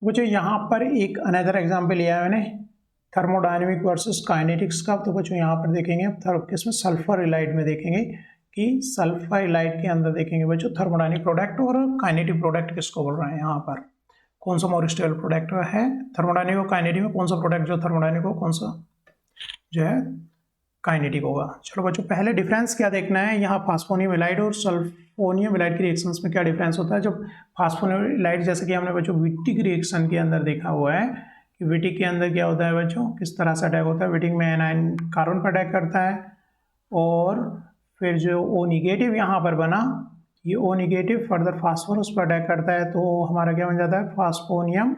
तो बच्चों यहाँ पर एक अनदर एग्जाम्पल लिया है मैंने थर्मोडायनेमिक वर्सेस काइनेटिक्स का। तो बच्चों यहाँ पर देखेंगे किसमें सल्फर इलाइड में देखेंगे कि सल्फर इलाइड के अंदर देखेंगे बच्चों थर्मोडायनेमिक प्रोडक्ट और काइनेटिक प्रोडक्ट किसको बोल रहे हैं। यहाँ पर कौन सा मोर स्टेबल प्रोडक्ट है थर्मोडायनेमिक और काइनेटिक में, कौन सा प्रोडक्ट जो थर्मोडायनेमिक हो कौन सा जो है काइनेटिक होगा। चलो बच्चों पहले डिफरेंस क्या देखना है, यहाँ फास्फोनियम इलाइड और सल्फोनियम इलाइड की रिएक्शंस में क्या डिफरेंस होता है। जब फास्फोनियम इलाइड जैसे कि हमने बच्चों विटिक रिएक्शन के अंदर देखा हुआ है कि विटिक के अंदर क्या होता है बच्चों, किस तरह से अटैक होता है। विटिक में एनायन कार्बन पर अटैक करता है और फिर जो ओ निगेटिव यहाँ पर बना, ये ओ निगेटिव फर्दर फास्फोरस पर अटैक करता है तो हमारा क्या बन जाता है फास्फोनियम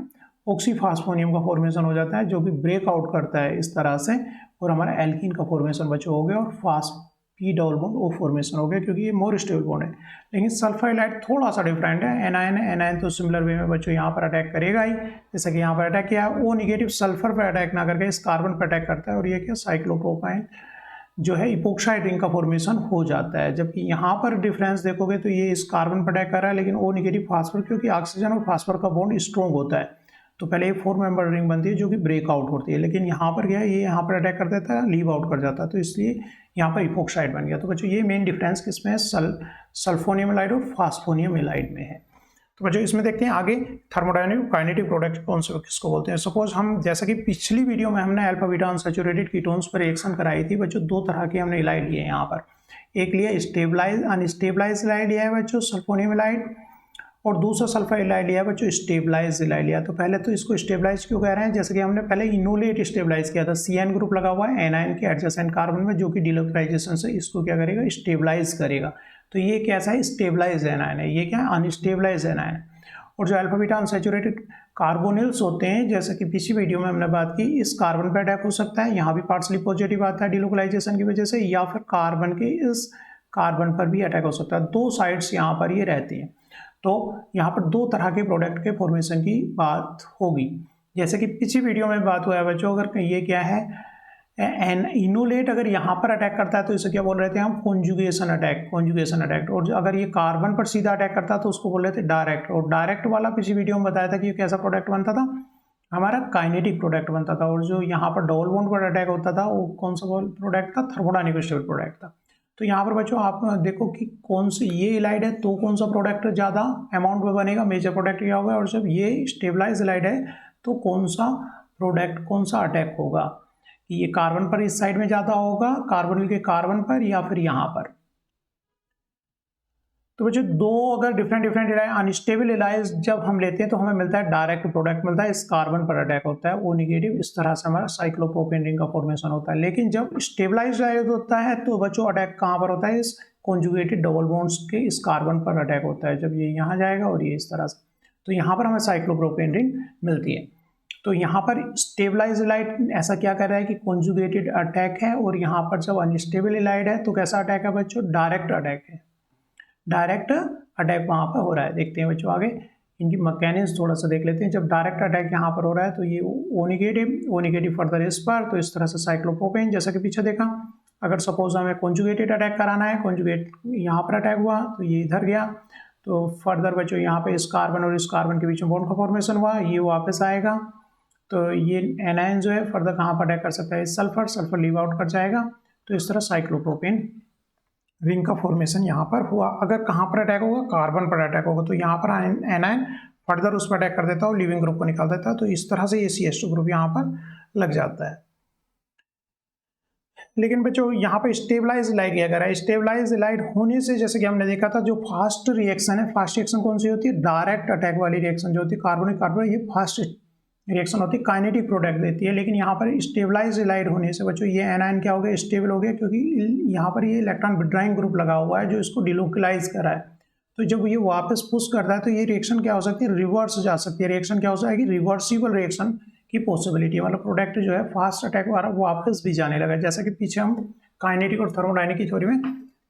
ऑक्सीफास्फोनियम का फॉर्मेशन हो जाता है जो कि ब्रेक आउट करता है इस तरह से और हमारा एल्कीन का फॉर्मेशन बच्चों हो गया और फास्पी डबल बॉन्ड ओ फॉर्मेशन हो गया क्योंकि ये मोर स्टेबल बॉन्ड है। लेकिन सल्फर इलाइड थोड़ा सा डिफरेंट है। एनायन तो सिमिलर वे में बच्चों यहाँ पर अटैक करेगा ही, जैसे कि यहाँ पर अटैक किया है। ओ निगेटिव सल्फर पर अटैक ना करके इस कार्बन पर अटैक करता है और ये क्या साइक्लोप्रोपाइन जो है इपोक्साइड रिंग का फॉर्मेशन हो जाता है। जबकि यहाँ पर डिफरेंस देखोगे तो ये इस कार्बन पर अटैक कर रहा है लेकिन ओ निगेटिव फास्फर, क्योंकि ऑक्सीजन और फास्फर का बॉन्ड स्ट्रॉन्ग होता है तो पहले ये 4 मेंबर रिंग बनती है जो कि ब्रेक आउट होती है। लेकिन यहाँ पर क्या है, ये यहाँ पर अटैक कर देता है, लीव आउट कर जाता है, तो इसलिए यहाँ पर इपोक्साइड बन गया। तो बच्चों ये मेन डिफरेंस किसमें है, सल्फोनियम इलाइड और फास्फोनियम इलाइड में है। तो बच्चों इसमें देखते हैं आगे थर्मोडायनेमिक काइनेटिक प्रोडक्ट कौन से किसको बोलते हैं। सपोज हम जैसा कि पिछली वीडियो में हमने अल्फा बीटा अनसैचुरेटेड कीटोन्स पर रिएक्शन कराई थी बच्चों, दो तरह के हमने इलाइड लिए यहाँ पर। एक लिया स्टेबलाइज अनस्टेबलाइज इलाइड लिया है बच्चों सल्फोनियम इलाइड, और दूसरा सल्फर इलाइड लिया बच्चों स्टेबलाइज इलाइड लिया। तो पहले तो इसको स्टेबलाइज क्यों कह रहे हैं, जैसे कि हमने पहले इनोलेट स्टेबलाइज किया था, CN ग्रुप लगा हुआ है एनायन के एडजेसेंट कार्बन में जो कि डिलोक्राइजेशन से इसको क्या करेगा स्टेबलाइज करेगा। तो ये कैसा है स्टेबलाइज एनायन है, ये क्या है अनस्टेबलाइज एनायन है। और जो अल्फा बीटा अनसैचुरेटेड कार्बोनिल्स होते हैं जैसे कि पिछली वीडियो में हमने बात की, इस कार्बन पर अटैक हो सकता है, यहाँ भी पार्शली पॉजिटिव आता है डिलोकलाइजेशन की वजह से, या फिर कार्बन के इस कार्बन पर भी अटैक हो सकता है। दो साइड्स यहाँ पर ये रहती हैं। तो यहाँ पर दो तरह के प्रोडक्ट के फॉर्मेशन की बात होगी। जैसे कि पिछली वीडियो में बात हुआ है बच्चों, अगर ये क्या है इनोलेट अगर यहाँ पर अटैक करता है तो इसे क्या बोल रहे थे हम कॉन्जुगेशन अटैक। और अगर ये कार्बन पर सीधा अटैक करता है तो उसको बोल रहे थे डायरेक्ट। और डायरेक्ट वाला पिछली वीडियो में बताया था कि कैसा प्रोडक्ट बनता था, हमारा काइनेटिक प्रोडक्ट बनता था। और जो यहाँ पर डबल बॉन्ड पर अटैक होता था वो कौन सा प्रोडक्ट था, थर्मोडायनेमिक स्टेबल प्रोडक्ट था। तो यहाँ पर बच्चों आप देखो कि कौन से ये इलाइड है तो कौन सा प्रोडक्ट ज़्यादा अमाउंट में बनेगा, मेजर प्रोडक्ट क्या होगा, और जब ये स्टेबलाइज इलाइड है तो कौन सा प्रोडक्ट कौन सा अटैक होगा, कि ये कार्बन पर इस साइड में ज़्यादा होगा, कार्बोनिल के कार्बन पर, या फिर यहाँ पर। तो बच्चों दो अगर डिफरेंट इलाइड अनस्टेबल इलाइड जब हम लेते हैं तो हमें मिलता है डायरेक्ट प्रोडक्ट मिलता है, इस कार्बन पर अटैक होता है ओ निगेटिव, इस तरह से हमारा साइक्लोप्रोपेन रिंग का फॉर्मेशन होता है। लेकिन जब स्टेबलाइज इलाइड होता है तो बच्चों अटैक कहाँ पर होता है, इस कॉन्जुगेटेड डबल बॉन्ड्स के इस कार्बन पर अटैक होता है, जब ये यहाँ जाएगा और ये इस तरह से, तो यहाँ पर हमें साइक्लोप्रोपेन रिंग मिलती है। तो यहाँ पर स्टेबलाइज इलाइड ऐसा क्या कर रहा है कि कॉन्जुगेटेड अटैक है, और यहाँ पर जब अनस्टेबल इलाइड है तो कैसा अटैक है बच्चों, डायरेक्ट अटैक है, डायरेक्ट अटैक वहाँ पर हो रहा है। देखते हैं बच्चों आगे इनकी मैकेनिज्म थोड़ा सा देख लेते हैं। जब डायरेक्ट अटैक यहाँ पर हो रहा है तो ये ओ निगेटिव फर्दर इस पर, तो इस तरह से साइक्लोप्रोपेन जैसा कि पीछे देखा। अगर सपोज हमें कॉन्जुगेटेड अटैक कराना है, कॉन्जुगेट यहाँ पर अटैक हुआ तो ये इधर गया, तो फर्दर बच्चों यहाँ पे इस कार्बन और इस कार्बन के बीच में बॉन्ड का फॉर्मेशन हुआ, ये वापस आएगा, तो ये एनायन जो है फर्दर कहाँ पर अटैक कर सकता है, सल्फर लीव आउट कर जाएगा, तो इस तरह साइक्लोप्रोपेन रिंग का फॉर्मेशन यहाँ पर हुआ। अगर कहाँ पर अटैक होगा, कार्बन पर अटैक होगा, तो यहाँ पर एनायन फर्दर उस पर अटैक कर देता है और लिविंग ग्रुप को निकाल देता है, तो इस तरह से ये CH2 ग्रुप यहाँ पर लग जाता है। लेकिन बच्चों यहाँ पर स्टेबलाइज इलाइड क्या कर रहा है, स्टेबलाइज इलाइड होने से जैसे कि हमने देखा था जो फास्ट रिएक्शन है, फास्ट रिएक्शन कौन सी होती है, डायरेक्ट अटैक वाली रिएक्शन जो होती है कार्बोनिक कार्बन, ये फास्ट रिएक्शन होती है, काइनेटिक प्रोडक्ट देती है। लेकिन यहाँ पर स्टेबलाइज इलाइड होने से बच्चों ये एनायन क्या हो गया, स्टेबल हो गया, क्योंकि यहाँ पर ये इलेक्ट्रॉन विड्रॉइंग ग्रुप लगा हुआ है जो इसको डिलोकलाइज कर रहा है। तो जब ये वापस पुश करता है तो ये रिएक्शन क्या हो सकती है, रिवर्स जा सकती है। रिएक्शन क्या हो जाएगी, रिवर्सिबल रिएक्शन की पॉसिबिलिटी, मतलब प्रोडक्ट जो है फास्ट अटैक वाला वापस भी जाने लगा, जैसा कि पीछे हम काइनेटिक और थर्मोडायनेमिक की थ्योरी में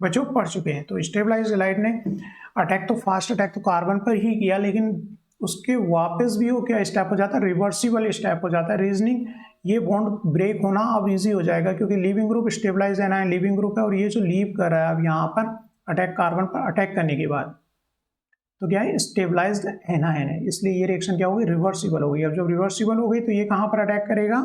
बच्चों पढ़ चुके हैं। तो स्टेबलाइज इलाइड ने अटैक तो फास्ट अटैक तो कार्बन पर ही किया, लेकिन उसके वापस भी वो क्या स्टेप हो जाता है, रिवर्सिबल स्टेप हो जाता है। रीजनिंग ये बॉन्ड ब्रेक होना अब इजी हो जाएगा, क्योंकि leaving group stabilize anion leaving group है, और ये जो लीव कर रहा है अब यहाँ पर अटैक कार्बन पर अटैक करने के बाद, तो क्या है, स्टेबलाइज्ड एनायन है, इसलिए ये रिएक्शन क्या होगी, रिवर्सिबल होगी। अब जब रिवर्सिबल हो गई तो ये कहाँ पर अटैक करेगा,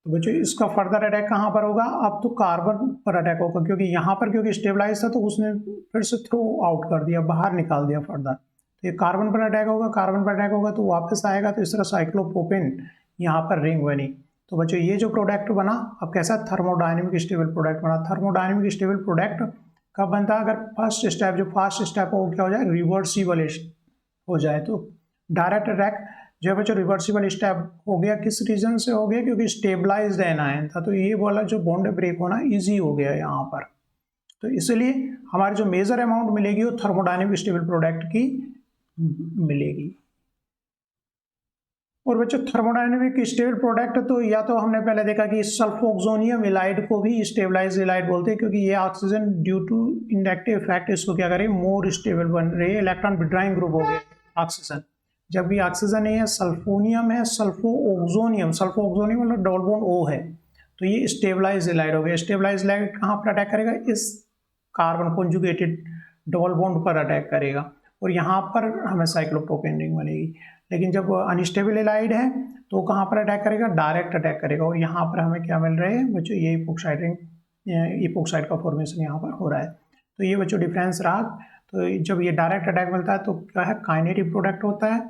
तो बच्चों इसका फर्दर अटैक कहाँ पर होगा, अब तो कार्बन पर अटैक होगा, क्योंकि यहाँ पर क्योंकि स्टेबलाइज था तो उसने फिर से थ्रो आउट कर दिया, बाहर निकाल दिया फर्दर। तो ये कार्बन पर अटैक होगा, कार्बन पर अटैक होगा तो वापस आएगा, तो इस तरह साइक्लोप्रोपेन यहाँ पर रिंग बनी। तो बच्चों ये जो प्रोडक्ट बना, अब कैसा थर्मोडायनेमिक स्टेबल प्रोडक्ट बना। थर्मोडायनेमिक स्टेबल प्रोडक्ट कब बनता है, अगर फर्स्ट स्टेप जो फास्ट स्टेप हो क्या हो जाए, रिवर्सिबल हो जाए। तो डायरेक्ट अटैक जो बच्चों रिवर्सिबल स्टेप हो गया, किस रीजन से हो गया, क्योंकि स्टेबलाइज्ड एनायन था, तो ये बोला जो बॉन्ड ब्रेक होना इजी हो गया यहाँ पर। तो इसलिए हमारी जो मेजर अमाउंट मिलेगी वो थर्मोडायनेमिक स्टेबल प्रोडक्ट की मिलेगी। और बच्चों थर्मोडायनेमिक स्टेबल प्रोडक्ट तो या तो हमने पहले देखा कि सल्फोक्सोनियम इलाइड को भी स्टेबलाइज इलाइड बोलते हैं, क्योंकि ये oxygen due to inductive effect इसको क्या करे, मोर स्टेबल बन रही है, इलेक्ट्रॉन विड्रॉइंग ग्रुप हो गया ऑक्सीजन। जब भी ऑक्सीजन नहीं है, सल्फोनियम है, सल्फोक्सोनियम, सल्फोक्सोनियम मतलब डबल बॉन्ड O है, तो ये स्टेबलाइज इलाइड हो गया। स्टेबलाइज इलाइड कहाँ पर अटैक करेगा, इस कार्बन कॉन्जुगेटेड डबल बॉन्ड पर अटैक करेगा, और यहाँ पर हमें साइक्लोप्रोपेन रिंग बनेगी। लेकिन जब अनस्टेबल इलाइड है तो कहाँ पर अटैक करेगा, डायरेक्ट अटैक करेगा, और यहाँ पर हमें क्या मिल रहा है बच्चों, ये इपोक्साइड रिंग, इपोक्साइड का फॉर्मेशन यहाँ पर हो रहा है। तो ये बच्चों डिफरेंस रहा। तो जब ये डायरेक्ट अटैक मिलता है तो क्या है, काइनेटिक प्रोडक्ट होता है,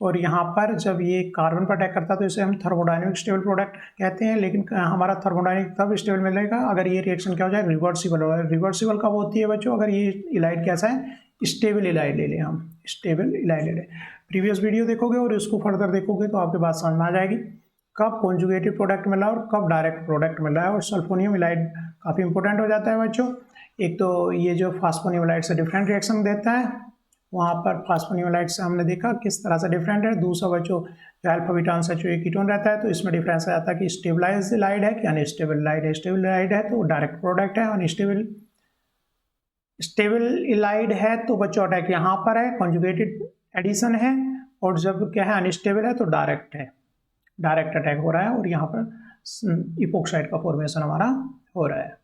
और यहाँ पर जब ये कार्बन पर अटैक करता है तो इसे हम थर्मोडायनेमिक स्टेबल प्रोडक्ट कहते हैं। लेकिन हमारा थर्मोडायनेमिक तब स्टेबल मिलेगा अगर ये रिएक्शन क्या हो जाए, रिवर्सिबल हो जाए। रिवर्सिबल कब होती है बच्चों, अगर ये इलाइड कैसा है, स्टेबल इलाइड ले लें, हम स्टेबल इलाइड ले लें। प्रीवियस वीडियो देखोगे और इसको फर्दर देखोगे तो आपके बात समझ में आ जाएगी कब कॉन्जुगेटेड प्रोडक्ट मिल रहा है और कब डायरेक्ट प्रोडक्ट मिल रहा है। और सल्फोनियम इलाइड काफ़ी इंपॉर्टेंट हो जाता है बच्चों। एक तो ये जो फास्फोनियम इलाइड से डिफरेंट रिएक्शन देता है, वहाँ पर फास्फोनियम इलाइड से हमने देखा किस तरह से डिफरेंट है। दूसरा बच्चों जो अल्फा बीटा अनसैचुरेटेड कीटोन रहता है तो इसमें डिफरेंस आ जाता है कि स्टेबलाइज्ड इलाइड है कि अनस्टेबल इलाइड है। स्टेबल इलाइड है तो डायरेक्ट प्रोडक्ट है, अनस्टेबल स्टेबल इलाइड है तो बच्चों अटैक यहाँ पर है, कॉन्जुगेटेड एडिशन है, और जब क्या है अनस्टेबल है तो डायरेक्ट है, डायरेक्ट अटैक हो रहा है, और यहाँ पर इपोक्साइड का फॉर्मेशन हमारा हो रहा है।